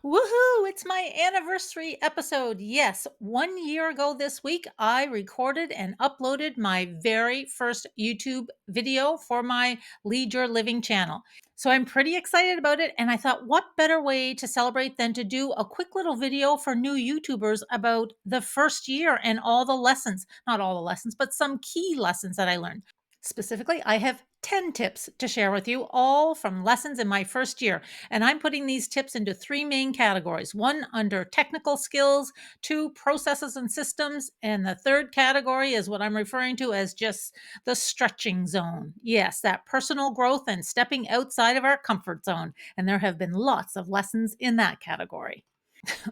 Woohoo! It's my anniversary episode. Yes, 1 year ago this week, I recorded and uploaded my very first YouTube video for my Lead Your Living channel. So I'm pretty excited about it. And I thought, what better way to celebrate than to do a quick little video for new YouTubers about the first year and all the lessons, not all the lessons, but some key lessons that I learned. Specifically, I have 10 tips to share with you, all from lessons in my first year. And I'm putting these tips into three main categories: one under technical skills, two processes and systems, and the third category is what I'm referring to as just the stretching zone. Yes, that personal growth and stepping outside of our comfort zone. And there have been lots of lessons in that category.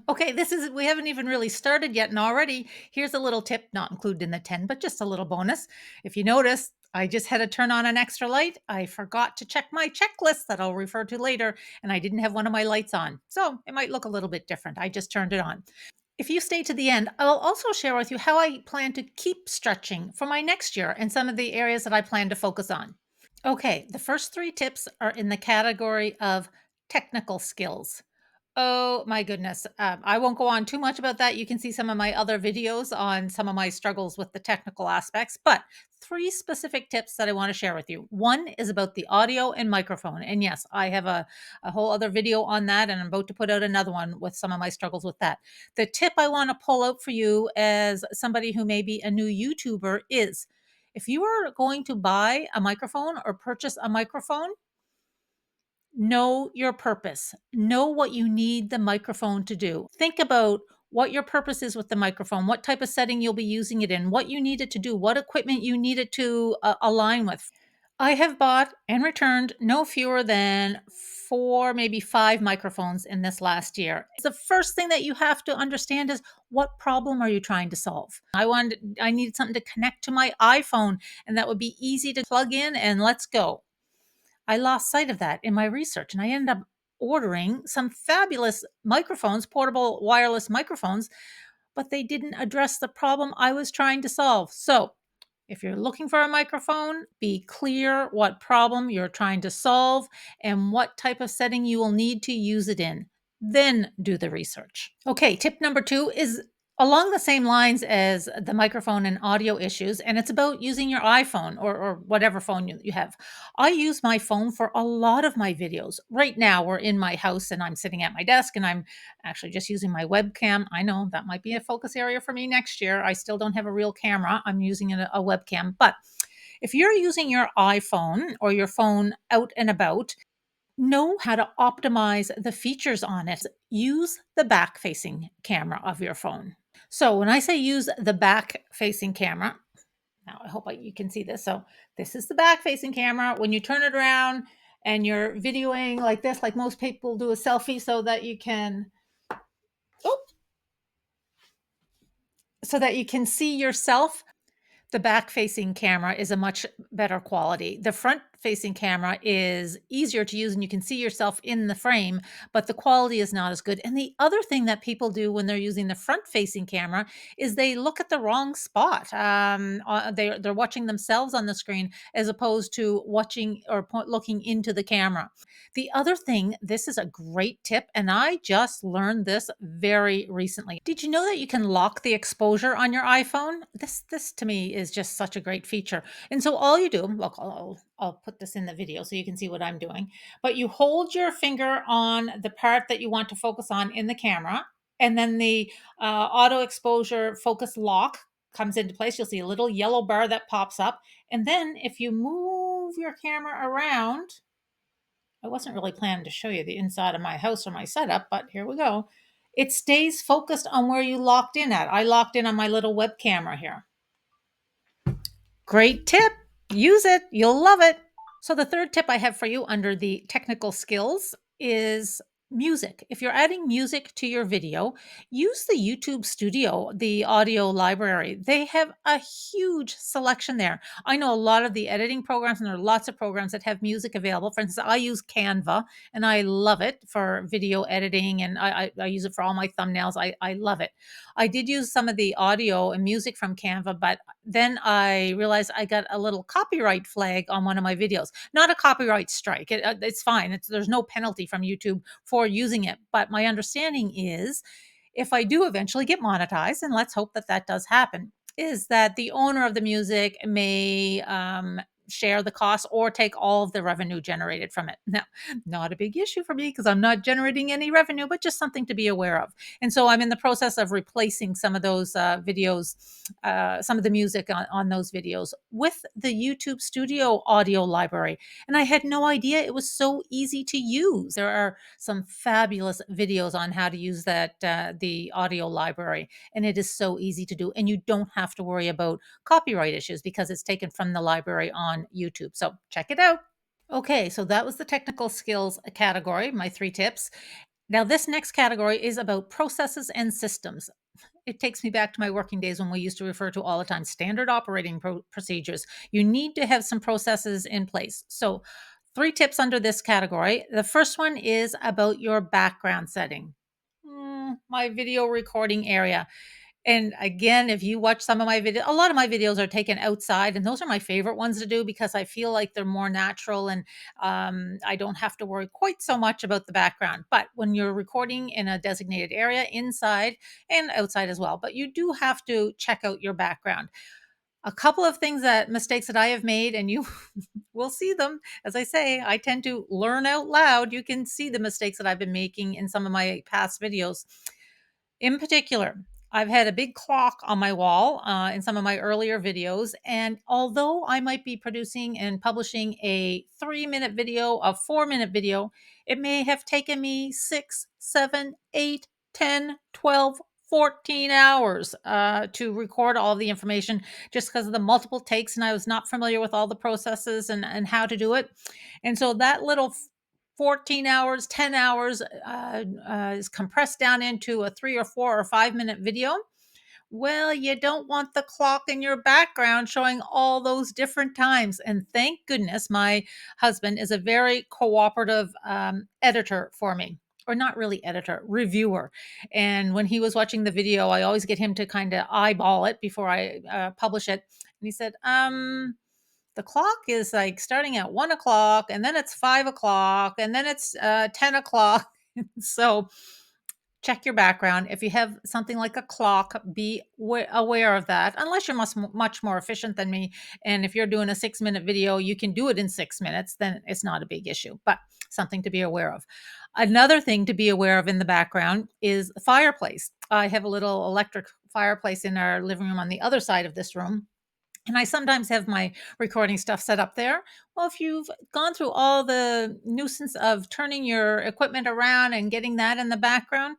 Okay, we haven't even really started yet. And already, here's a little tip, not included in the 10, but just a little bonus. If you notice, I just had to turn on an extra light. I forgot to check my checklist that I'll refer to later, and I didn't have one of my lights on. So it might look a little bit different. I just turned it on. If you stay to the end, I'll also share with you how I plan to keep stretching for my next year and some of the areas that I plan to focus on. Okay, the first three tips are in the category of technical skills. Oh my goodness. I won't go on too much about that. You can see some of my other videos on some of my struggles with the technical aspects, but three specific tips that I want to share with you. One is about the audio and microphone. And yes, I have a whole other video on that, and I'm about to put out another one with some of my struggles with that. The tip I want to pull out for you as somebody who may be a new YouTuber is if you are going to buy a microphone or purchase a microphone, know your purpose. Know what you need the microphone to do. Think about what your purpose is with the microphone, what type of setting you'll be using it in, what you need it to do, what equipment you need it to align with. I have bought and returned no fewer than four, maybe five microphones in this last year. The first thing that you have to understand is, what problem are you trying to solve? I needed something to connect to my iPhone, and that would be easy to plug in and let's go. I lost sight of that in my research, and I ended up ordering some fabulous microphones, portable wireless microphones, but they didn't address the problem I was trying to solve. So, if you're looking for a microphone, be clear what problem you're trying to solve and what type of setting you will need to use it in. Then do the research. Okay, tip number two is along the same lines as the microphone and audio issues, and it's about using your iPhone or whatever phone you have. I use my phone for a lot of my videos. Right now, we're in my house and I'm sitting at my desk and I'm actually just using my webcam. I know that might be a focus area for me next year. I still don't have a real camera. I'm using a webcam. But if you're using your iPhone or your phone out and about, know how to optimize the features on it. Use the back facing camera of your phone. So when I say use the back facing camera, now I hope you can see this. So this is the back facing camera. When you turn it around and you're videoing like this, like most people do a selfie so that you can, oh, so that you can see yourself. The back-facing camera is a much better quality. The front-facing camera is easier to use, and you can see yourself in the frame, but the quality is not as good. And the other thing that people do when they're using the front-facing camera is they look at the wrong spot. They're watching themselves on the screen as opposed to watching or looking into the camera. The other thing, this is a great tip, and I just learned this very recently. Did you know that you can lock the exposure on your iPhone? This to me is just such a great feature. And so all you do, look, I'll put this in the video so you can see what I'm doing. But you hold your finger on the part that you want to focus on in the camera, and then the auto exposure focus lock comes into place. You'll see a little yellow bar that pops up, and then if you move your camera around, I wasn't really planning to show you the inside of my house or my setup, but here we go. It stays focused on where you locked in at. I locked in on my little web camera here. Great tip. Use it. You'll love it. So, the third tip I have for you under the technical skills is music. If you're adding music to your video, use the YouTube Studio, the audio library. They have a huge selection there. I know a lot of the editing programs, and there are lots of programs that have music available. For instance, I use Canva and I love it for video editing, and I use it for all my thumbnails. I love it. I did use some of the audio and music from Canva, but then I realized I got a little copyright flag on one of my videos. Not a copyright strike. It's fine. There's no penalty from YouTube for before using it. But my understanding is if I do eventually get monetized, and let's hope that that does happen, is that the owner of the music may share the cost or take all of the revenue generated from it. Now, not a big issue for me because I'm not generating any revenue, but just something to be aware of. And so I'm in the process of replacing some of those videos, some of the music on those videos with the YouTube Studio audio library. And I had no idea it was so easy to use. There are some fabulous videos on how to use the audio library, and it is so easy to do. And you don't have to worry about copyright issues because it's taken from the library on YouTube. So check it out. Okay, so that was the technical skills category, my 3 tips. Now, this next category is about processes and systems. It takes me back to my working days when we used to refer to all the time standard operating procedures. You need to have some processes in place. So, 3 tips under this category. The first one is about your background setting. My video recording area. And again, if you watch some of my video, a lot of my videos are taken outside, and those are my favorite ones to do because I feel like they're more natural and I don't have to worry quite so much about the background. But when you're recording in a designated area, inside and outside as well, but you do have to check out your background. A couple of mistakes that I have made, and you will see them. As I say, I tend to learn out loud. You can see the mistakes that I've been making in some of my past videos. In particular, I've had a big clock on my wall in some of my earlier videos. And although I might be producing and publishing a 3 minute video, a 4 minute video, it may have taken me 6, 7, 8, 10, 12, 14 hours to record all the information just because of the multiple takes. And I was not familiar with all the processes and how to do it. And so that little 14 hours, 10 hours is compressed down into a 3 or 4 or 5 minute video. Well, you don't want the clock in your background showing all those different times. And thank goodness my husband is a very cooperative editor for me. Or not really editor, reviewer. And when he was watching the video, I always get him to kind of eyeball it before I publish it. And he said, the clock is like starting at 1 o'clock and then it's 5 o'clock and then it's 10 o'clock. So check your background. If you have something like a clock, be aware of that, unless you're much more efficient than me. And if you're doing a 6 minute video, you can do it in 6 minutes, then it's not a big issue, but something to be aware of. Another thing to be aware of in the background is the fireplace. I have a little electric fireplace in our living room on the other side of this room. And I sometimes have my recording stuff set up there. Well, if you've gone through all the nuisance of turning your equipment around and getting that in the background,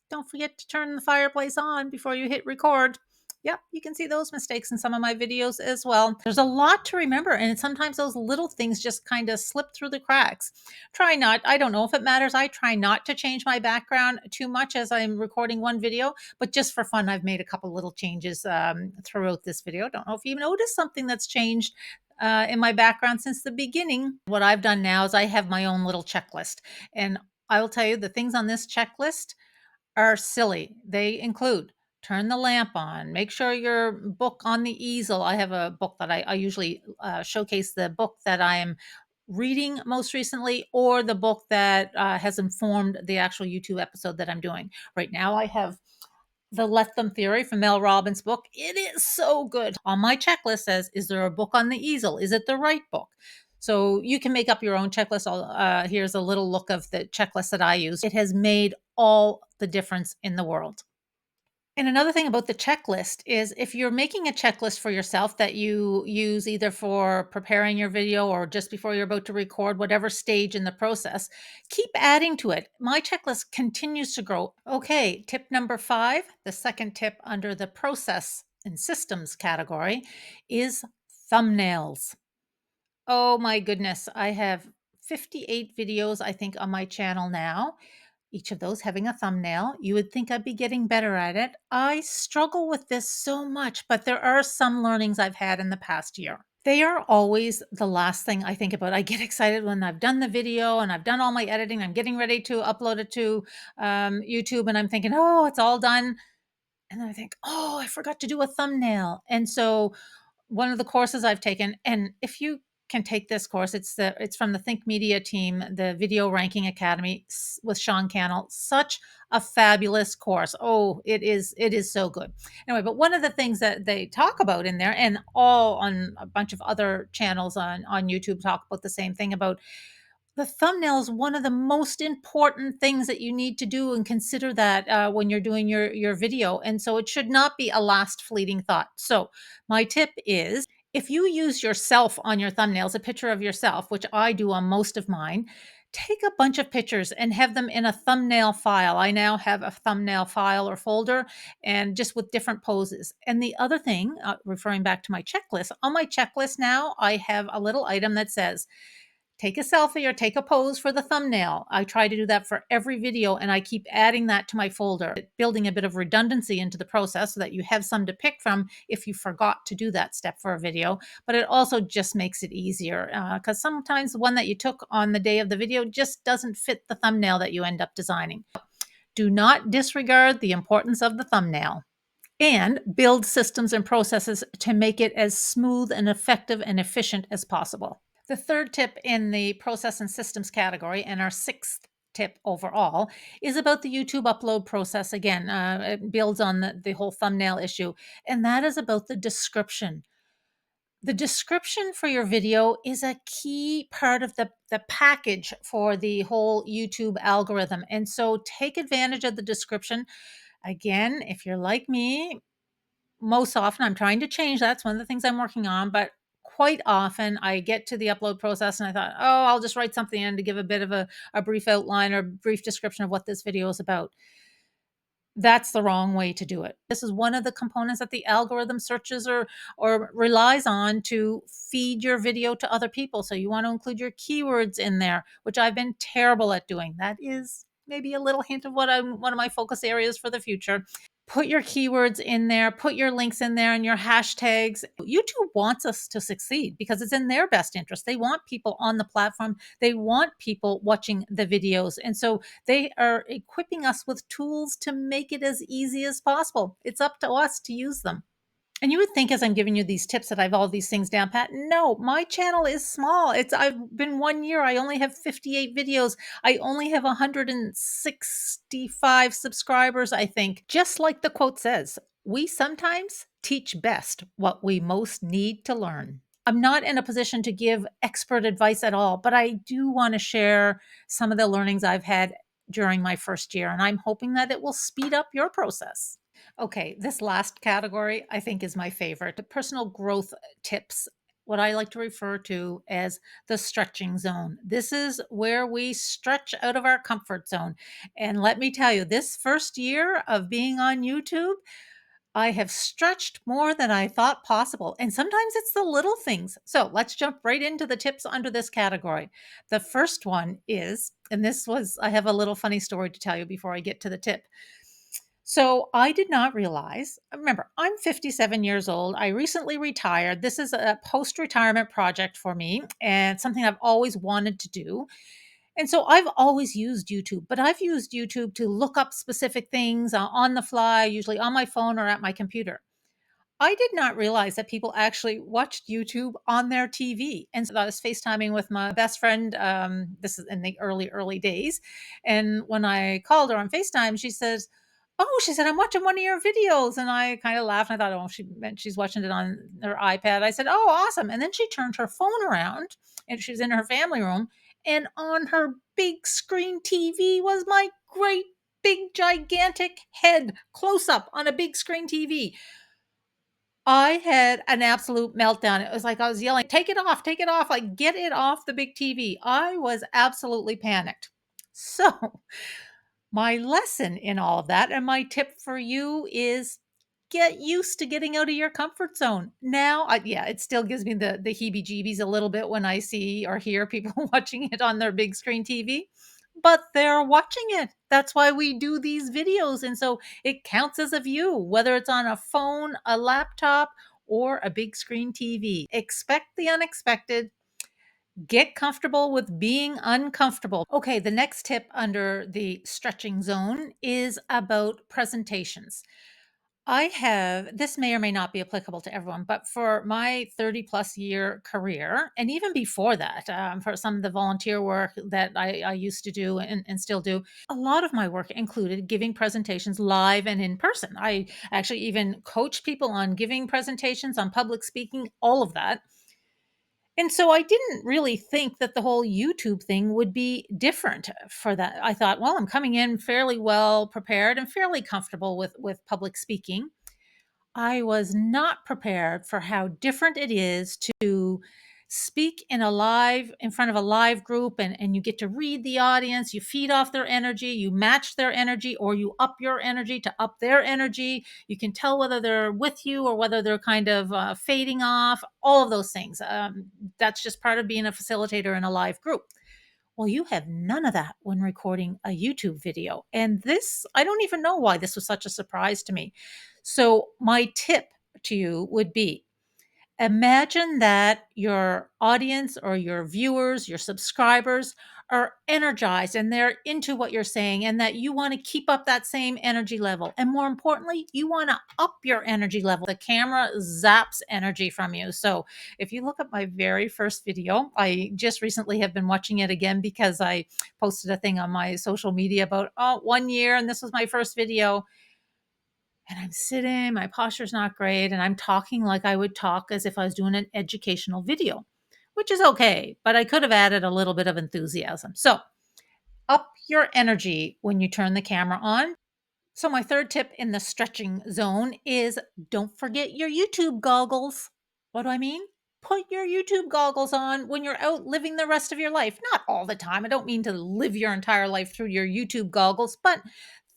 don't forget to turn the fireplace on before you hit record. Yep, you can see those mistakes in some of my videos as well. There's a lot to remember, and sometimes those little things just kind of slip through the cracks. I don't know if it matters. I try not to change my background too much as I'm recording one video, but just for fun, I've made a couple little changes throughout this video. Don't know if you noticed something that's changed in my background since the beginning. What I've done now is I have my own little checklist, and I will tell you the things on this checklist are silly. They include turn the lamp on, make sure your book on the easel. I have a book that I usually showcase the book that I'm reading most recently or the book that has informed the actual YouTube episode that I'm doing. Right now, I have the Let Them Theory from Mel Robbins' book. It is so good. On my checklist says, is there a book on the easel? Is it the right book? So you can make up your own checklist. Here's a little look of the checklist that I use. It has made all the difference in the world. And another thing about the checklist is if you're making a checklist for yourself that you use either for preparing your video or just before you're about to record, whatever stage in the process, keep adding to it. My checklist continues to grow. Okay, tip number 5, the second tip under the process and systems category is thumbnails. Oh my goodness, I have 58 videos, I think, on my channel now, each of those having a thumbnail. You would think I'd be getting better at it. I struggle with this so much, but there are some learnings I've had in the past year. They are always the last thing I think about. I get excited when I've done the video and I've done all my editing. I'm getting ready to upload it to YouTube, and I'm thinking, oh, it's all done. And then I think, oh, I forgot to do a thumbnail. And so one of the courses I've taken, and if you can take this course. It's from the Think Media team, the Video Ranking Academy with Sean Cannell. Such a fabulous course. Oh, it is so good. Anyway, but one of the things that they talk about in there, and all on a bunch of other channels on YouTube talk about the same thing, about the thumbnail is one of the most important things that you need to do, and consider that when you're doing your video. And so it should not be a last fleeting thought. So my tip is, if you use yourself on your thumbnails, a picture of yourself, which I do on most of mine, take a bunch of pictures and have them in a thumbnail file. I now have a thumbnail file or folder, and just with different poses. And the other thing, referring back to my checklist, on my checklist now, I have a little item that says, take a selfie or take a pose for the thumbnail. I try to do that for every video, and I keep adding that to my folder, building a bit of redundancy into the process so that you have some to pick from if you forgot to do that step for a video. But it also just makes it easier, because sometimes the one that you took on the day of the video just doesn't fit the thumbnail that you end up designing. Do not disregard the importance of the thumbnail, and build systems and processes to make it as smooth and effective and efficient as possible. The third tip in the process and systems category, and our sixth tip overall, is about the YouTube upload process. Again, it builds on the whole thumbnail issue, and that is about the description. The description for your video is a key part of the package for the whole YouTube algorithm. And so take advantage of the description. Again, if you're like me, most often I'm trying to change that. It's one of the things I'm working on, but quite often I get to the upload process and I thought, oh, I'll just write something in to give a bit of a brief outline or brief description of what this video is about. That's the wrong way to do it. This is one of the components that the algorithm searches or relies on to feed your video to other people. So you want to include your keywords in there, which I've been terrible at doing. That is maybe a little hint of one of my focus areas for the future. Put your keywords in there, put your links in there and your hashtags. YouTube wants us to succeed because it's in their best interest. They want people on the platform. They want people watching the videos. And so they are equipping us with tools to make it as easy as possible. It's up to us to use them. And you would think, as I'm giving you these tips, that I've all these things down pat. No, my channel is small. I've been 1 year. I only have 58 videos. I only have 165 subscribers, I think. Just like the quote says, we sometimes teach best what we most need to learn. I'm not in a position to give expert advice at all, but I do want to share some of the learnings I've had during my first year, and I'm hoping that it will speed up your process. Okay, this last category I think is my favorite, the personal growth tips, what I like to refer to as the stretching zone. This is where we stretch out of our comfort zone. And let me tell you, this first year of being on YouTube, I have stretched more than I thought possible. And sometimes it's the little things. So let's jump right into the tips under this category. The first one is, and I have a little funny story to tell you before I get to the tip. So I did not realize, remember, I'm 57 years old. I recently retired. This is a post retirement project for me and something I've always wanted to do. And so I've always used YouTube, but I've used YouTube to look up specific things on the fly, usually on my phone or at my computer. I did not realize that people actually watched YouTube on their TV. And so I was FaceTiming with my best friend. This is in the early days. And when I called her on FaceTime, she says, oh, she said, I'm watching one of your videos. And I kind of laughed. And I thought, oh, she meant she's watching it on her iPad. I said, oh, awesome. And then she turned her phone around and she was in her family room. And on her big screen TV was my great big gigantic head close up on a big screen TV. I had an absolute meltdown. It was like I was yelling, take it off, like get it off the big TV. I was absolutely panicked. So, my lesson in all of that, and my tip for you is get used to getting out of your comfort zone. Now, yeah, it still gives me the heebie-jeebies a little bit when I see or hear people watching it on their big screen TV, but they're watching it. That's why we do these videos, and so it counts as a view, whether it's on a phone, a laptop, or a big screen TV. Expect the unexpected. Get comfortable with being uncomfortable. Okay, the next tip under the stretching zone is about presentations. This may or may not be applicable to everyone, but for my 30 plus year career, and even before that, for some of the volunteer work that I used to do and still do, a lot of my work included giving presentations live and in person. I actually even coach people on giving presentations, on public speaking, all of that. And so I didn't really think that the whole YouTube thing would be different for that. I thought, well, I'm coming in fairly well prepared and fairly comfortable with public speaking. I was not prepared for how different it is to speak in front of a live group, and you get to read the audience, you feed off their energy, you match their energy, or you up your energy to up their energy. You can tell whether they're with you or whether they're kind of fading off, all of those things. That's just part of being a facilitator in a live group. Well, you have none of that when recording a YouTube video. And this, I don't even know why this was such a surprise to me. So, my tip to you would be, imagine that your audience or your viewers, your subscribers are energized and they're into what you're saying, and that you want to keep up that same energy level. And more importantly, you want to up your energy level. The camera zaps energy from you. So if you look at my very first video, I just recently have been watching it again because I posted a thing on my social media about, oh, 1 year, and this was my first video. And I'm sitting, my posture's not great, and I'm talking like I would talk as if I was doing an educational video, which is okay, but I could have added a little bit of enthusiasm. So, up your energy when you turn the camera on. So, my third tip in the stretching zone is, don't forget your YouTube goggles. What do I mean? Put your YouTube goggles on when you're out living the rest of your life. Not all the time. I don't mean to live your entire life through your YouTube goggles, but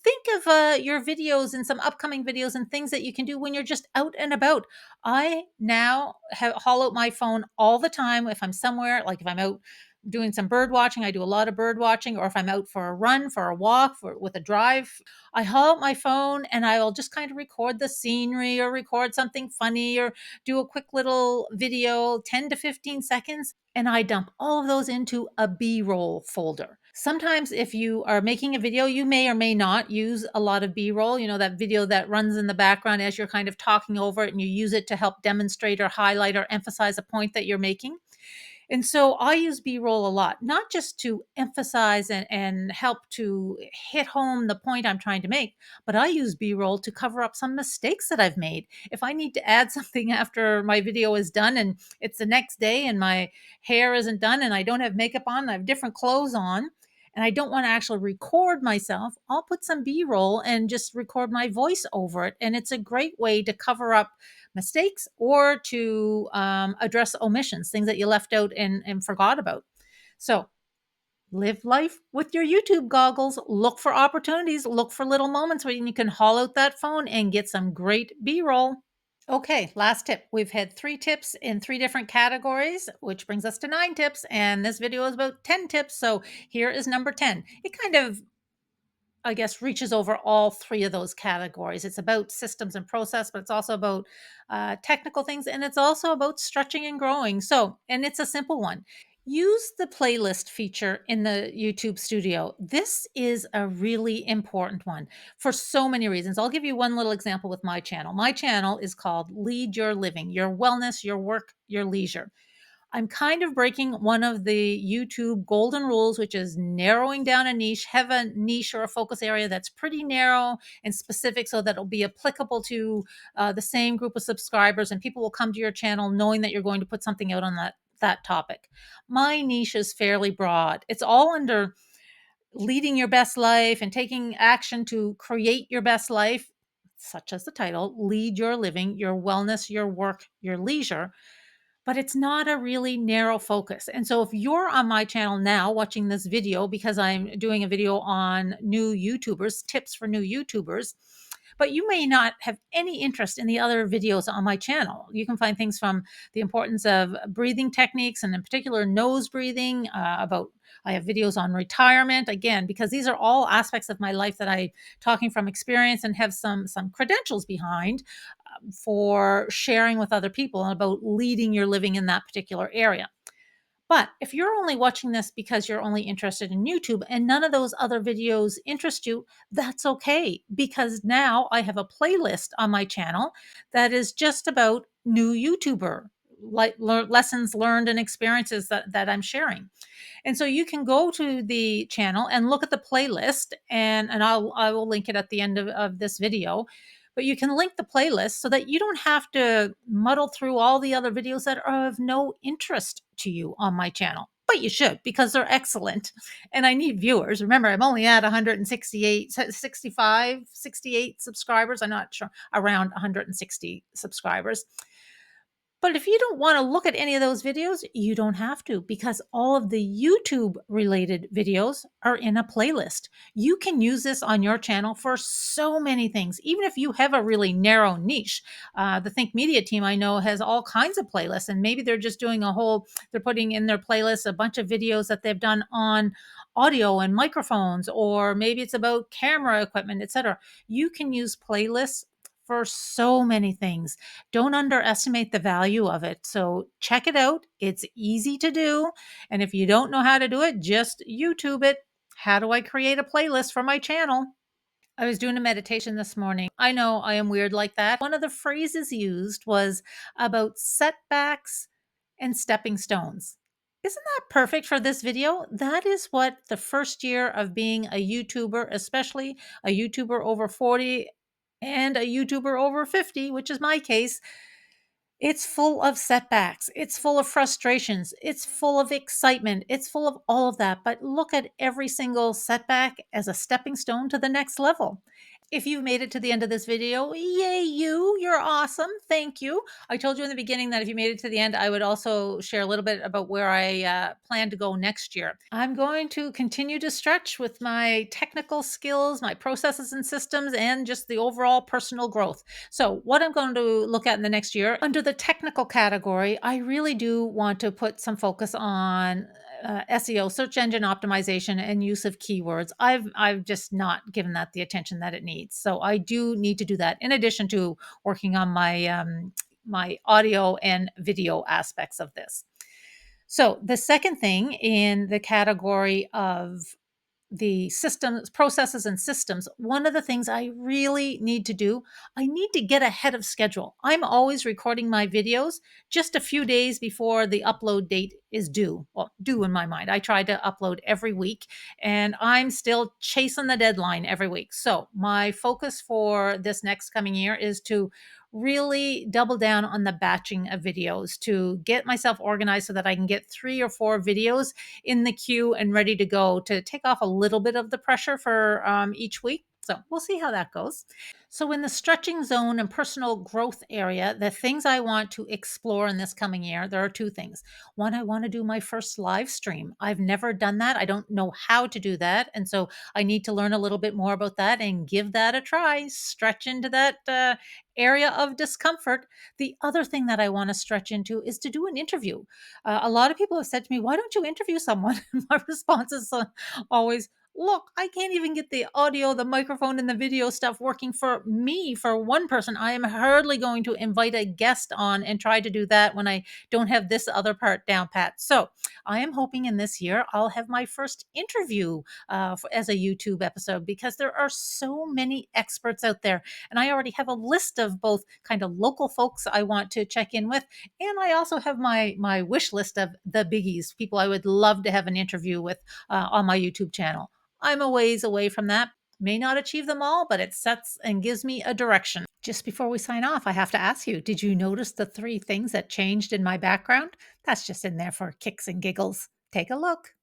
think of your videos and some upcoming videos and things that you can do when you're just out and about. I now haul out my phone all the time if I'm somewhere, like if I'm out doing some bird watching. I do a lot of bird watching, or if I'm out for a run, for a walk, with a drive, I haul out my phone and I'll just kind of record the scenery or record something funny or do a quick little video, 10 to 15 seconds, and I dump all of those into a B-roll folder. Sometimes if you are making a video, you may or may not use a lot of B-roll, that video that runs in the background as you're kind of talking over it, and you use it to help demonstrate or highlight or emphasize a point that you're making. And so I use B-roll a lot, not just to emphasize and help to hit home the point I'm trying to make, but I use B-roll to cover up some mistakes that I've made. If I need to add something after my video is done and it's the next day and my hair isn't done and I don't have makeup on, I have different clothes on, and I don't want to actually record myself, I'll put some B-roll and just record my voice over it. And it's a great way to cover up mistakes or to address omissions, things that you left out and forgot about. So live life with your YouTube goggles. Look for opportunities, look for little moments where you can haul out that phone and get some great B roll. Okay, last tip. We've had 3 tips in 3 different categories, which brings us to 9 tips. And this video is about 10 tips. So here is number 10. It kind of, I guess, reaches over all 3 of those categories. It's about systems and process, but it's also about technical things, and it's also about stretching and growing. So, and it's a simple one. Use the playlist feature in the YouTube studio. This is a really important one for so many reasons. I'll give you one little example with my channel. My channel is called Lead Your Living, Your Wellness, Your Work, Your Leisure. I'm kind of breaking one of the YouTube golden rules, which is narrowing down a niche, have a niche or a focus area that's pretty narrow and specific so that it'll be applicable to the same group of subscribers, and people will come to your channel knowing that you're going to put something out on that topic. My niche is fairly broad. It's all under leading your best life and taking action to create your best life, such as the title, Lead Your Living, Your Wellness, Your Work, Your Leisure, but it's not a really narrow focus. And so if you're on my channel now watching this video because I'm doing a video on new YouTubers, tips for new YouTubers, but you may not have any interest in the other videos on my channel. You can find things from the importance of breathing techniques, and in particular nose breathing, about I have videos on retirement, again, because these are all aspects of my life that I talking from experience and have some credentials behind for sharing with other people about leading your living in that particular area. But if you're only watching this because you're only interested in YouTube and none of those other videos interest you, that's okay because now I have a playlist on my channel that is just about new YouTuber lessons learned and experiences that I'm sharing. And so you can go to the channel and look at the playlist, and I will link it at the end of this video. But you can link the playlist so that you don't have to muddle through all the other videos that are of no interest to you on my channel. But you should because they're excellent and I need viewers. Remember, I'm only at 168, 65, 68 subscribers. I'm not sure, around 160 subscribers. But if you don't want to look at any of those videos, you don't have to because all of the YouTube related videos are in a playlist. You can use this on your channel for so many things, even if you have a really narrow niche. The Think Media team I know has all kinds of playlists, and maybe they're just doing they're putting in their playlist a bunch of videos that they've done on audio and microphones, or maybe it's about camera equipment, etc. You can use playlists for so many things. Don't underestimate the value of it. So check it out. It's easy to do. And if you don't know how to do it, just YouTube it. How do I create a playlist for my channel? I was doing a meditation this morning. I know I am weird like that. One of the phrases used was about setbacks and stepping stones. Isn't that perfect for this video? That is what the first year of being a YouTuber, especially a YouTuber over 40 and a YouTuber over 50, which is my case, it's full of setbacks. It's full of frustrations. It's full of excitement. It's full of all of that. But look at every single setback as a stepping stone to the next level. If you've made it to the end of this video, yay, you're awesome. Thank you. I told you in the beginning that if you made it to the end, I would also share a little bit about where I plan to go next year. I'm going to continue to stretch with my technical skills, my processes and systems, and just the overall personal growth. So, what I'm going to look at in the next year, under the technical category, I really do want to put some focus on SEO, search engine optimization, and use of keywords. I've just not given that the attention that it needs. So I do need to do that in addition to working on my audio and video aspects of this. So the second thing in the category of the systems, processes, and systems, one of the things I really need to do, I need to get ahead of schedule. I'm always recording my videos just a few days before the upload date is due. Well, due in my mind. I try to upload every week and I'm still chasing the deadline every week. So, my focus for this next coming year is to really double down on the batching of videos to get myself organized so that I can get 3 or 4 videos in the queue and ready to go to take off a little bit of the pressure for each week. So we'll see how that goes. So, in the stretching zone and personal growth area, the things I want to explore in this coming year, there are 2 things. One, I want to do my first live stream. I've never done that. I don't know how to do that. And so I need to learn a little bit more about that and give that a try, stretch into that area of discomfort. The other thing that I want to stretch into is to do an interview. A lot of people have said to me, "Why don't you interview someone?" My response is always, "Look, I can't even get the audio, the microphone, and the video stuff working for me, for one person. I am hardly going to invite a guest on and try to do that when I don't have this other part down pat." So I am hoping in this year I'll have my first interview as a YouTube episode because there are so many experts out there. And I already have a list of both kind of local folks I want to check in with, and I also have my wish list of the biggies, people I would love to have an interview with on my YouTube channel. I'm a ways away from that. May not achieve them all, but it sets and gives me a direction. Just before we sign off, I have to ask you, did you notice the 3 things that changed in my background? That's just in there for kicks and giggles. Take a look.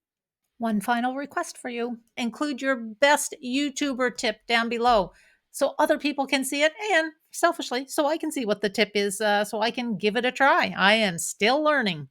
One final request for you: include your best YouTuber tip down below so other people can see it, and selfishly, so I can see what the tip is, so I can give it a try. I am still learning.